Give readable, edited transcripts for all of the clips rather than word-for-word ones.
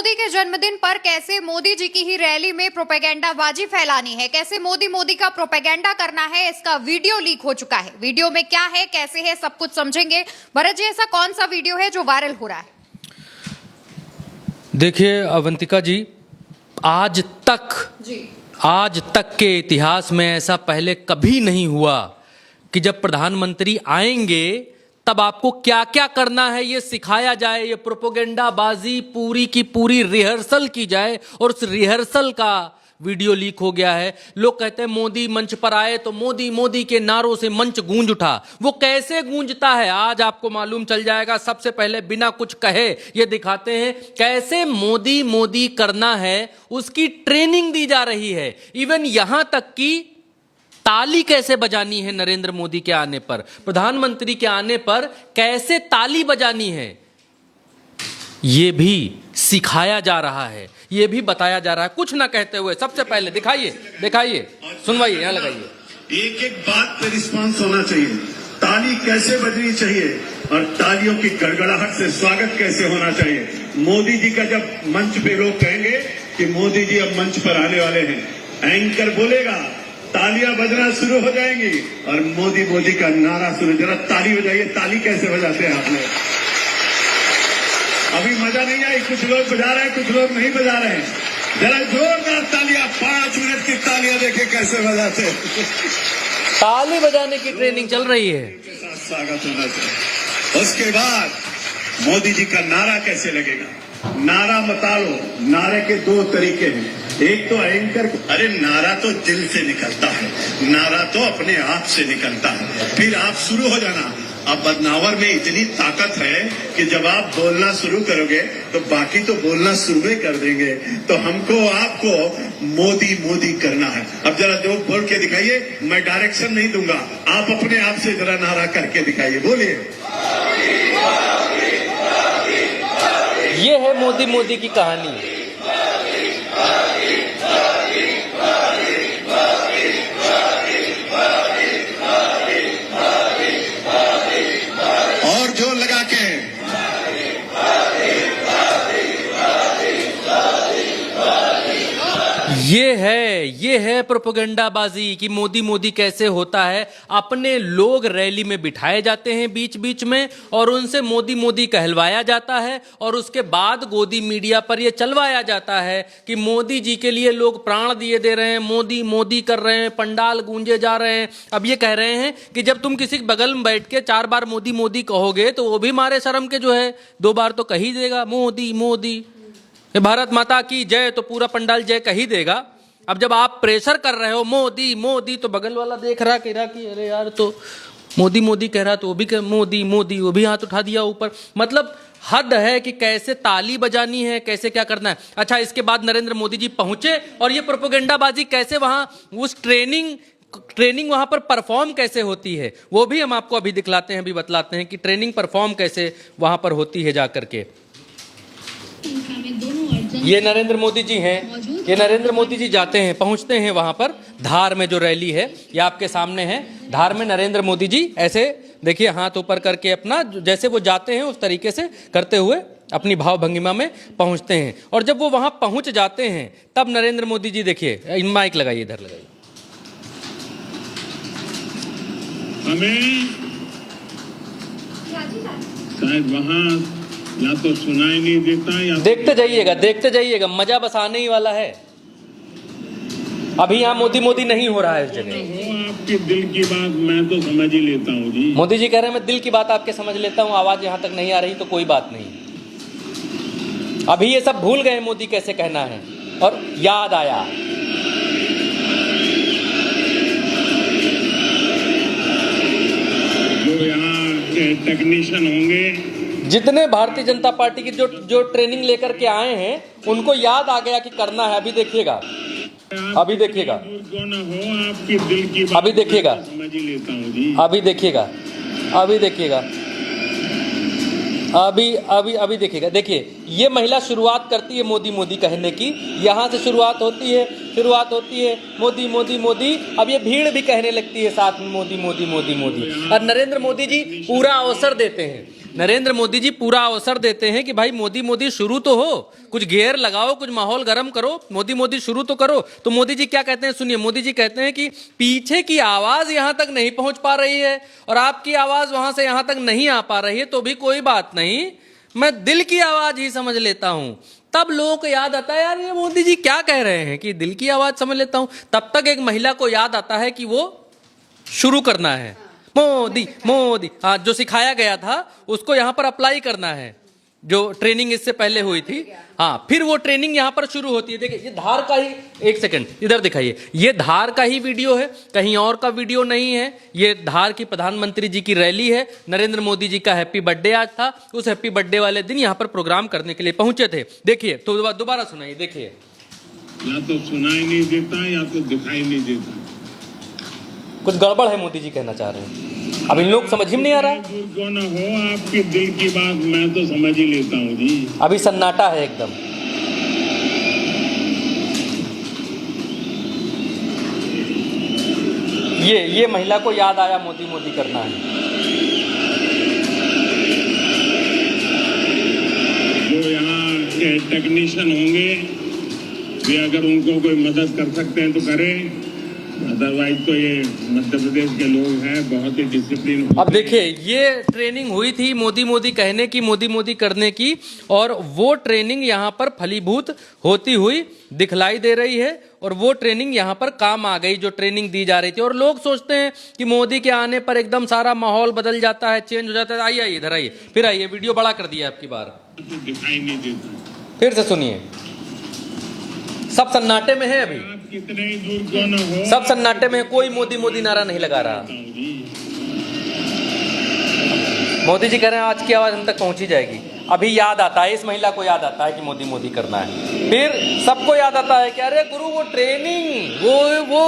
मोदी के जन्मदिन पर कैसे मोदी जी की ही रैली में प्रोपेगेंडाबाजी फैलानी है, कैसे मोदी मोदी का प्रोपेगेंडा करना है, इसका वीडियो लीक हो चुका है। वीडियो में क्या है, कैसे है, सब कुछ समझेंगे। भरत जी, ऐसा कौन सा वीडियो है जो वायरल हो रहा है? देखिए अवंतिका जी, आज तक के इतिहास में ऐसा पहले कभी नहीं हुआ कि जब प्रधानमंत्री आएंगे तब आपको क्या क्या करना है ये सिखाया जाए, ये प्रोपेगेंडाबाजी पूरी की पूरी रिहर्सल की जाए, और उस रिहर्सल का वीडियो लीक हो गया है। लोग कहते हैं मोदी मंच पर आए तो मोदी मोदी के नारों से मंच गूंज उठा। वो कैसे गूंजता है आज आपको मालूम चल जाएगा। सबसे पहले बिना कुछ कहे ये दिखाते हैं कैसे मोदी मोदी करना है, उसकी ट्रेनिंग दी जा रही है। इवन यहां तक कि ताली कैसे बजानी है नरेंद्र मोदी के आने पर, प्रधानमंत्री के आने पर कैसे ताली बजानी है, यह भी सिखाया जा रहा है, यह भी बताया जा रहा है। कुछ ना कहते हुए सबसे पहले दिखाइए, सुनवाइए, यहां लगाइए। एक एक बात पे रिस्पांस होना चाहिए। ताली कैसे बजनी चाहिए और तालियों की गड़गड़ाहट से स्वागत कैसे होना चाहिए। मोदी जी का जब मंच पे लोग कहेंगे कि मोदी जी अब मंच पर आने वाले हैं, एंकर बोलेगा, तालियां बजना शुरू हो जाएंगी और मोदी मोदी का नारा शुरू। जरा ताली बजाइए। ताली कैसे बजाते हैं आप लोग? अभी मजा नहीं आई। कुछ लोग बजा रहे हैं, कुछ लोग नहीं बजा रहे हैं। जरा जोरदार तालियां, 5 मिनट की तालियां देखे कैसे बजाते हैं। ताली बजाने की ट्रेनिंग चल रही है। स्वागत होना चाहिए। उसके बाद मोदी जी का नारा कैसे लगेगा। नारा मतालो। नारे के 2 तरीके हैं। एक तो एंकर, अरे नारा तो दिल से निकलता है, नारा तो अपने आप से निकलता है। फिर आप शुरू हो जाना। अब बदनावर में इतनी ताकत है कि जब आप बोलना शुरू करोगे तो बाकी तो बोलना शुरू कर देंगे। तो हमको आपको मोदी मोदी करना है। अब जरा जो बोल के दिखाइए, मैं डायरेक्शन नहीं दूंगा, आप अपने आप से जरा नारा करके दिखाइए। बोलिए। ये है मोदी मोदी की कहानी। और जोर लगा के। ये है प्रोपेगेंडाबाजी कि मोदी मोदी कैसे होता है। अपने लोग रैली में बिठाए जाते हैं बीच बीच में और उनसे मोदी मोदी कहलवाया जाता है, और उसके बाद गोदी मीडिया पर यह चलवाया जाता है कि मोदी जी के लिए लोग प्राण दिए दे रहे हैं, मोदी मोदी कर रहे हैं, पंडाल गूंजे जा रहे हैं। अब ये कह रहे हैं कि जब तुम किसी बगल में बैठ के 4 बार मोदी मोदी कहोगे तो वो भी मारे शर्म के जो है 2 बार तो कह ही देगा मोदी मोदी, भारत माता की जय, तो पूरा पंडाल जय कह ही देगा। अब जब आप प्रेशर कर रहे हो मोदी मोदी, तो बगल वाला देख रहा कह रहा कि अरे यार तो मोदी मोदी कह रहा, तो वो भी मोदी मोदी, वो भी हाथ उठा दिया ऊपर। मतलब हद है कि कैसे ताली बजानी है, कैसे क्या करना है। अच्छा, इसके बाद नरेंद्र मोदी जी पहुंचे और ये प्रोपेगेंडाबाजी कैसे वहां उस ट्रेनिंग वहां पर परफॉर्म कैसे होती है वो भी हम आपको अभी दिखलाते हैं, अभी बतलाते हैं कि ट्रेनिंग परफॉर्म कैसे वहां पर होती है जाकर के। ये नरेंद्र मोदी जी हैं, ये नरेंद्र मोदी जी जाते हैं, पहुंचते हैं वहां पर धार में जो रैली है, ये आपके सामने है। धार में नरेंद्र मोदी जी ऐसे देखिए हाथ ऊपर करके अपना जैसे वो जाते हैं उस तरीके से करते हुए अपनी भाव भंगिमा में पहुंचते हैं। और जब वो वहां पहुंच जाते हैं तब नरेंद्र मोदी जी देखिए, माइक लगाइए, इधर लगाइए। हमें शायद वहां या तो सुनाई नहीं देता या देखते जाइएगा, मजा बस आने ही वाला है। अभी यहाँ मोदी मोदी नहीं हो रहा है इस जगह। आपके दिल की बात मैं तो समझ ही लेता हूँ जी। मोदी जी कह रहे हैं मैं दिल की बात आपके समझ लेता हूँ, आवाज यहाँ तक नहीं आ रही तो कोई बात नहीं। अभी ये सब भूल गए मोदी कैसे कहना है, और याद आया। जो यहाँ के टेक्नीशियन होंगे, जितने भारतीय जनता पार्टी की जो ट्रेनिंग लेकर के आए हैं, उनको याद आ गया कि करना है। अभी देखिएगा, आपकी दिल की बात अभी देखिएगा, समझ ही लेता हूँ जी। अभी देखिएगा, अभी देखिएगा। देखिए ये महिला शुरुआत करती है मोदी मोदी कहने की, यहाँ से शुरुआत होती है मोदी मोदी मोदी। अब ये भीड़ भी कहने लगती है साथ में मोदी मोदी मोदी मोदी। और नरेंद्र मोदी जी पूरा अवसर देते हैं, नरेंद्र मोदी जी पूरा अवसर देते हैं कि भाई मोदी मोदी शुरू तो हो, कुछ गियर लगाओ, कुछ माहौल गर्म करो, मोदी मोदी शुरू तो करो। तो मोदी जी क्या कहते हैं, सुनिए। मोदी जी कहते हैं कि पीछे की आवाज यहां तक नहीं पहुंच पा रही है और आपकी आवाज वहां से यहां तक नहीं आ पा रही है, तो भी कोई बात नहीं, मैं दिल की आवाज ही समझ लेता हूं। तब लोगों को याद आता है, यार ये मोदी जी क्या कह रहे हैं कि दिल की आवाज समझ लेता हूं। तब तक एक महिला को याद आता है कि वो शुरू करना है, मोदी मोदी, हाँ, जो सिखाया गया था उसको यहां पर अप्लाई करना है, जो ट्रेनिंग इससे पहले हुई थी। हाँ, फिर वो ट्रेनिंग यहां पर शुरू होती है। देखिए ये धार का ही, एक सेकंड इधर दिखाइए, ये धार का ही वीडियो है, कहीं और का वीडियो नहीं है। ये धार की प्रधानमंत्री जी की रैली है। नरेंद्र मोदी जी का हैप्पी बर्थडे आज था, उस हैप्पी बर्थडे वाले दिन यहां पर प्रोग्राम करने के लिए पहुंचे थे। देखिए, तो दोबारा सुनाइए, देखिए। या तो सुनाई नहीं देता या तो दिखाई नहीं देता। कुछ गड़बड़ है, मोदी जी कहना चाह रहे हैं। अब इन लोग समझ ही नहीं आ रहा है। दूर क्यों ना हो, आपके दिल की बात मैं तो समझ ही लेता हूँ जी। अभी सन्नाटा है एकदम। ये महिला को याद आया मोदी मोदी करना है। जो यहाँ के टेक्नीशियन होंगे वे अगर उनको कोई मदद कर सकते हैं तो करें, अदरवाइज तो ये मध्य प्रदेश के लोग हैं, बहुत ही डिसिप्लिन। अब देखिए, ये ट्रेनिंग हुई थी मोदी मोदी कहने की, मोदी मोदी करने की, और वो ट्रेनिंग यहाँ पर फलीभूत होती हुई दिखलाई दे रही है और वो ट्रेनिंग यहाँ पर काम आ गई, जो ट्रेनिंग दी जा रही थी। और लोग सोचते हैं कि मोदी के आने पर एकदम सारा माहौल बदल जाता है, चेंज हो जाता है। आइए इधर आइए, फिर आइए, वीडियो बड़ा कर दिया आपकी बार, दिखाई नहीं देता। फिर से सुनिए। सब सन्नाटे में है, अभी कितने ही दूर क्यों ना हो, सब सन्नाटे में, कोई मोदी मोदी नारा नहीं लगा रहा। मोदी जी कह रहे हैं आज की आवाज हम तक पहुंची जाएगी। अभी याद आता है, इस महिला को याद आता है कि मोदी मोदी करना है। फिर सबको याद आता है कि अरे गुरु वो ट्रेनिंग, वो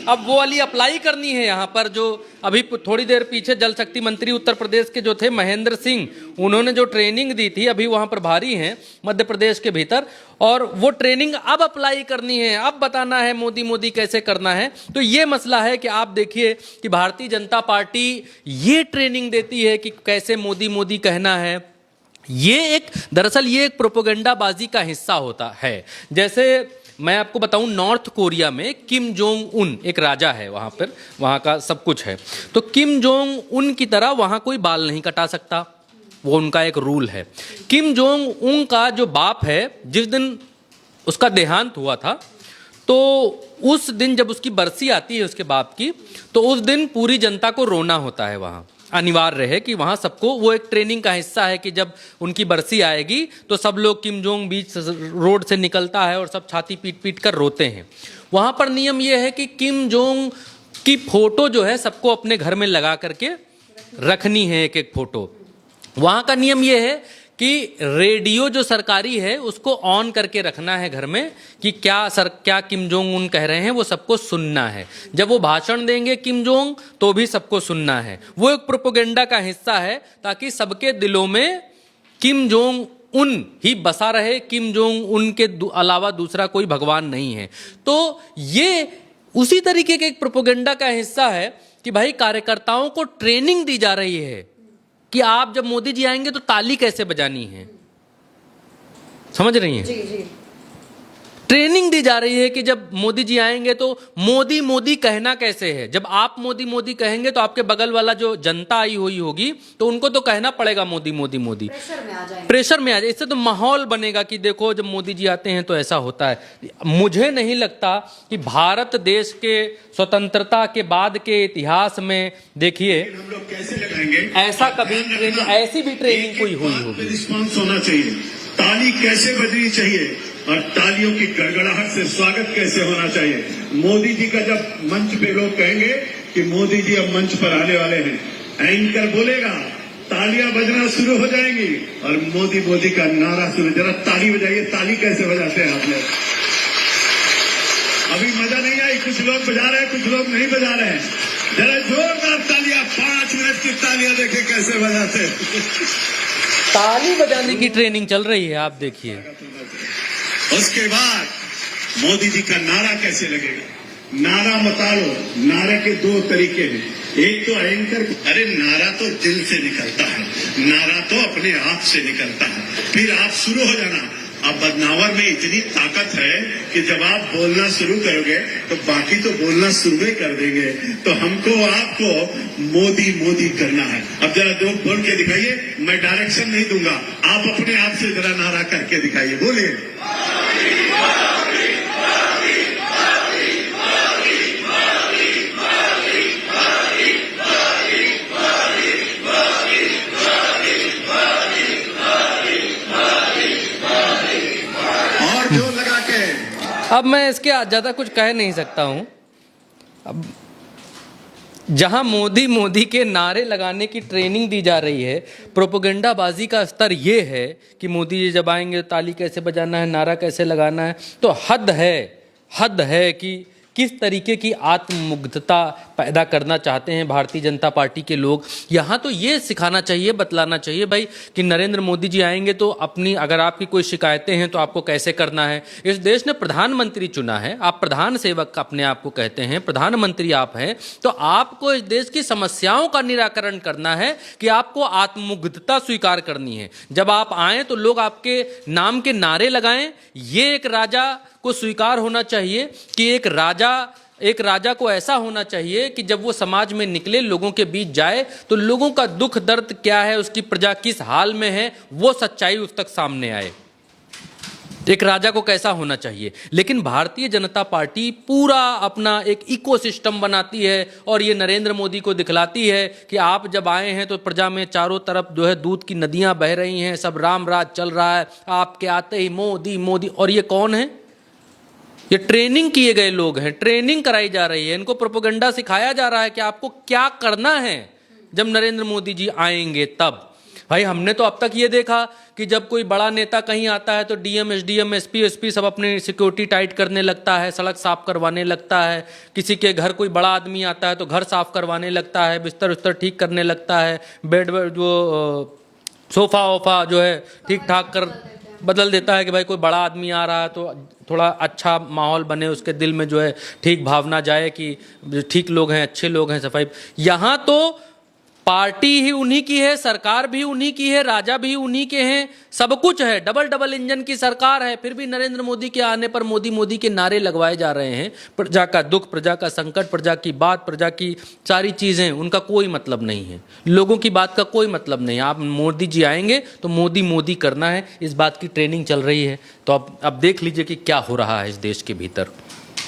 अब वो वाली अप्लाई करनी है यहाँ पर। जो अभी थोड़ी देर पीछे जल शक्ति मंत्री उत्तर प्रदेश के जो थे महेंद्र सिंह, उन्होंने जो ट्रेनिंग दी थी, अभी वहां पर भारी हैं मध्य प्रदेश के भीतर, और वो ट्रेनिंग अब अप्लाई करनी है, अब बताना है मोदी मोदी कैसे करना है। तो ये मसला है कि आप देखिए कि भारतीय जनता पार्टी ये ट्रेनिंग देती है कि कैसे मोदी मोदी कहना है। दरअसल ये एक प्रोपेगेंडाबाजी का हिस्सा होता है। जैसे मैं आपको बताऊं, नॉर्थ कोरिया में किम जोंग उन एक राजा है, वहां पर वहां का सब कुछ है। तो किम जोंग उन की तरह वहां कोई बाल नहीं कटा सकता, वो उनका एक रूल है। किम जोंग उन का जो बाप है, जिस दिन उसका देहांत हुआ था, तो उस दिन जब उसकी बरसी आती है उसके बाप की, तो उस दिन पूरी जनता को रोना होता है। वहां अनिवार्य है कि वहां सबको, वो एक ट्रेनिंग का हिस्सा है कि जब उनकी बरसी आएगी तो सब लोग, किम जोंग बीच रोड से निकलता है और सब छाती पीट पीट कर रोते हैं। वहां पर नियम यह है कि किम जोंग की फोटो जो है सबको अपने घर में लगा करके रखनी है, एक एक फोटो। वहां का नियम यह है कि रेडियो जो सरकारी है उसको ऑन करके रखना है घर में, कि क्या किम जोंग उन कह रहे हैं वो सबको सुनना है। जब वो भाषण देंगे किम जोंग, तो भी सबको सुनना है। वो एक प्रोपेगेंडा का हिस्सा है, ताकि सबके दिलों में किम जोंग उन ही बसा रहे, किम जोंग उन के अलावा दूसरा कोई भगवान नहीं है। तो ये उसी तरीके के एक प्रोपेगेंडा का हिस्सा है कि भाई कार्यकर्ताओं को ट्रेनिंग दी जा रही है कि आप जब मोदी जी आएंगे तो ताली कैसे बजानी है। समझ रही हैं? जी जी। ट्रेनिंग दी जा रही है कि जब मोदी जी आएंगे तो मोदी मोदी कहना कैसे है। जब आप मोदी मोदी कहेंगे तो आपके बगल वाला जो जनता आई हुई होगी तो उनको तो कहना पड़ेगा मोदी मोदी मोदी, प्रेशर में आ जाए। इससे तो माहौल बनेगा कि देखो जब मोदी जी आते हैं तो ऐसा होता है। मुझे नहीं लगता कि भारत देश के स्वतंत्रता के बाद के इतिहास में, देखिए हम लोग कैसे लगाएंगे, ऐसा कभी ट्रेनिंग, ऐसी भी ट्रेनिंग कोई हुई होगी। रिस्पॉन्स होना चाहिए, ताली कैसे बजनी चाहिए और तालियों की गड़गड़ाहट से स्वागत कैसे होना चाहिए। मोदी जी का जब मंच पे लोग कहेंगे कि मोदी जी अब मंच पर आने वाले हैं, एंकर बोलेगा, तालियां बजना शुरू हो जाएंगी और मोदी मोदी का नारा शुरू। जरा ताली बजाइए, ताली कैसे बजाते हैं आप लोग? अभी मजा नहीं आई, कुछ लोग बजा रहे हैं, कुछ लोग नहीं बजा रहे हैं। जरा जोरदार तालियां, 5 मिनट की तालियां देखे कैसे बजाते हैं। ताली बजाने की ट्रेनिंग चल रही है, आप देखिए। उसके बाद मोदी जी का नारा कैसे लगेगा। नारा मत लो, नारे के 2 तरीके हैं। एक तो एंकर, अरे नारा तो दिल से निकलता है, नारा तो अपने आप से निकलता है, फिर आप शुरू हो जाना। अब बदनावर में इतनी ताकत है कि जब आप बोलना शुरू करोगे तो बाकी तो बोलना शुरू ही कर देंगे। तो हमको आपको मोदी मोदी करना है। अब जरा दो बोल के दिखाइए, मैं डायरेक्शन नहीं दूंगा, आप अपने आप से जरा नारा करके दिखाइए, बोलिए। और जोर लगा के। अब मैं इसके ज़्यादा कुछ कह नहीं सकता हूं। अब जहां मोदी मोदी के नारे लगाने की ट्रेनिंग दी जा रही है, प्रोपेगेंडाबाजी का स्तर ये है कि मोदी जी जब आएंगे ताली कैसे बजाना है, नारा कैसे लगाना है, तो हद है कि किस तरीके की आत्ममुग्धता पैदा करना चाहते हैं भारतीय जनता पार्टी के लोग। यहाँ तो ये सिखाना चाहिए, बतलाना चाहिए भाई कि नरेंद्र मोदी जी आएंगे तो अपनी, अगर आपकी कोई शिकायतें हैं तो आपको कैसे करना है। इस देश ने प्रधानमंत्री चुना है, आप प्रधान सेवक अपने आप को कहते हैं, प्रधानमंत्री आप हैं, तो आपको इस देश की समस्याओं का निराकरण करना है कि आपको आत्ममुग्धता स्वीकार करनी है। जब आप आएँ तो लोग आपके नाम के नारे लगाएं। ये एक राजा को स्वीकार होना चाहिए कि एक राजा को ऐसा होना चाहिए कि जब वो समाज में निकले, लोगों के बीच जाए, तो लोगों का दुख दर्द क्या है, उसकी प्रजा किस हाल में है, वो सच्चाई उस तक सामने आए। एक राजा को कैसा होना चाहिए। लेकिन भारतीय जनता पार्टी पूरा अपना एक इकोसिस्टम बनाती है और ये नरेंद्र मोदी को दिखलाती है कि आप जब आए हैं तो प्रजा में चारों तरफ जो है दूध की नदियां बह रही हैं, सब राम राज चल रहा है, आपके आते ही मोदी मोदी। और ये कौन है? ये ट्रेनिंग किए गए लोग हैं, ट्रेनिंग कराई जा रही है, इनको प्रोपेगेंडा सिखाया जा रहा है कि आपको क्या करना है जब नरेंद्र मोदी जी आएंगे तब। भाई हमने तो अब तक ये देखा कि जब कोई बड़ा नेता कहीं आता है तो डीएम, एसडीएम, एसपी सब अपनी सिक्योरिटी टाइट करने लगता है, सड़क साफ करवाने लगता है, किसी के घर कोई बड़ा आदमी आता है तो घर साफ करवाने लगता है, बिस्तर उस्तर ठीक करने लगता है, बेड जो सोफा वोफा जो है ठीक ठाक कर बदल देता है कि भाई कोई बड़ा आदमी आ रहा है तो थोड़ा अच्छा माहौल बने, उसके दिल में जो है ठीक भावना जाए कि ठीक लोग हैं, अच्छे लोग हैं, सफाई। यहाँ तो पार्टी ही उन्हीं की है, सरकार भी उन्हीं की है, राजा भी उन्हीं के हैं, सब कुछ है, डबल इंजन की सरकार है। फिर भी नरेंद्र मोदी के आने पर मोदी मोदी के नारे लगवाए जा रहे हैं। प्रजा का दुख, प्रजा का संकट, प्रजा की बात, प्रजा की सारी चीजें, उनका कोई मतलब नहीं है, लोगों की बात का कोई मतलब नहीं। आप मोदी जी आएंगे तो मोदी मोदी करना है, इस बात की ट्रेनिंग चल रही है। तो अब देख लीजिए कि क्या हो रहा है इस देश के भीतर।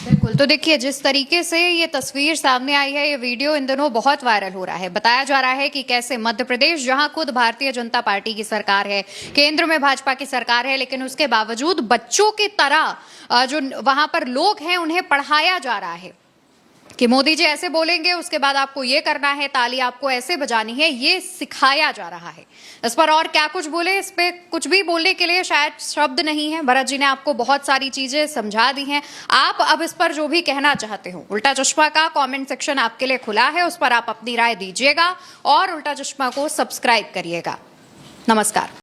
बिल्कुल, तो देखिए जिस तरीके से ये तस्वीर सामने आई है, ये वीडियो इन दिनों बहुत वायरल हो रहा है। बताया जा रहा है कि कैसे मध्य प्रदेश, जहां खुद भारतीय जनता पार्टी की सरकार है, केंद्र में भाजपा की सरकार है, लेकिन उसके बावजूद बच्चों की तरह जो वहां पर लोग हैं उन्हें पढ़ाया जा रहा है कि मोदी जी ऐसे बोलेंगे, उसके बाद आपको ये करना है, ताली आपको ऐसे बजानी है, ये सिखाया जा रहा है। इस पर और क्या कुछ बोले, इस पे कुछ भी बोलने के लिए शायद शब्द नहीं है। भरत जी ने आपको बहुत सारी चीजें समझा दी हैं। आप अब इस पर जो भी कहना चाहते हो, उल्टा चश्मा का कमेंट सेक्शन आपके लिए खुला है, उस पर आप अपनी राय दीजिएगा और उल्टा चश्मा को सब्सक्राइब करिएगा। नमस्कार।